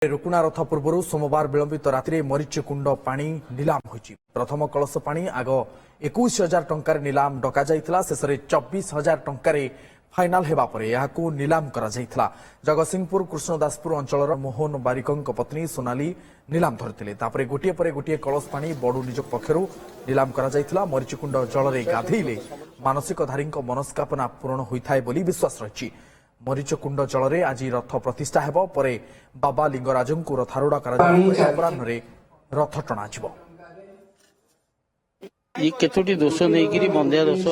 रुकुणा रथ पूर्व सोमवार विलंबित राति मरीचकुंड पानी निलाम होइछि। प्रथम कलश पानी आग 21,000 टंकार निलाम डका जाइथिला। शेष 24,000 टंकार फाइनाल हेबा परे याकू निलाम करा जाइथिला। जगतसिंहपुर कृष्णदासपुर अंचलर मोहन बारिकंक पत्नी सोनाली निलाम धरथिले। तापरे गोटिए परे गोटिए कलश पानी बडू निजोग पक्षरु निलाम करा जाइथिला। मरीचकुंड जलरे गाधेइले मानसिकधारीक मनस्कामना पूर्ण होइथाय बोली विश्वास रहिछि। मरीचकुंड जलरे आज रथ प्रतिष्ठा हेब परे बाबा लिंगराजंकु रथारूढ़ अपराह्न रथ टणाजिब। ये केतोटी दोष नहीं बंध्या दोष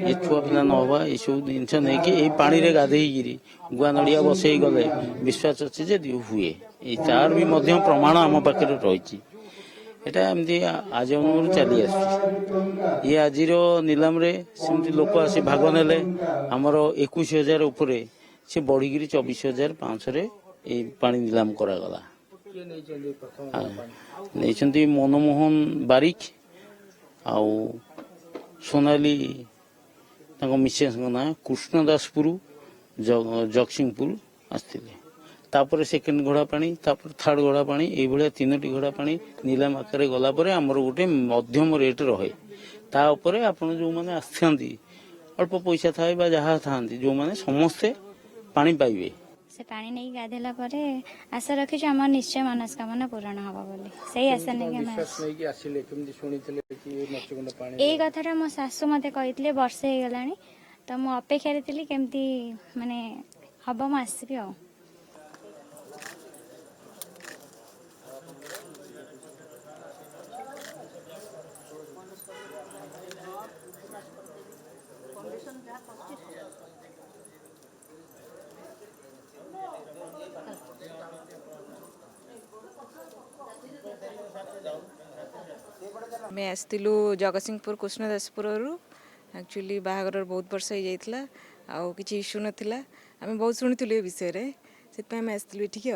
ये छुआ पिला नवा ये सब जिनस नहीं पानी रे गाधेगी गुआ नड़िया बसई गले विश्वास अच्छे जे हुए तार भी प्रमाण आम पाखे रही एमती आज चली आस ये आज निलाम रे सेमती लोक आसी भाग नेले आमर 21,000 उपरे से बढ़ी 24,500 पानी निलाम करागला। नहीं मनमोहन बारिक आउ सोनाली मिसेस ना कृष्णदासपुर जगतसिंहपुर आसते सेकेंड घोड़ा पानी थर्ड घोड़ा पानी ये तीनोटी घोड़ा पानी निलाम आकार गलापर आमर गोटे मध्यम रेट रहे तापर आपड़ जो मैंने आसती अल्प पैसा थाए जहाँ था जो मैंने समस्ते पानी पाइबे से पानी नहीं गाधेला परे आशा रखी आम निश्चय मनस्कामना पूरण हम बोली से आशा नहीं यही कथा मो शाशु मत कही वर्षे हो गला तो मु अपेक्षा थी केमती माने हम मु आसबि आ मैं आसलु जगतसिंहपुर कृष्णदासपुर एक्चुअली बाहागर बहुत वर्ष हो जाता आउ कि इश्यू नाला आम बहुत शुणुलु ए विषय से आसलु ठीक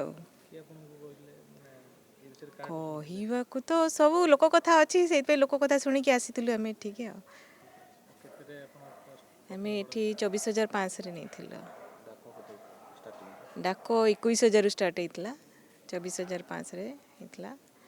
कहवाक तो सब लोक कथा अच्छी से लोक कथा शुणिकी आसीलु आम ठीक आम ये 24,500 नहीं डाक 21,000 स्टार्ट होता 24,500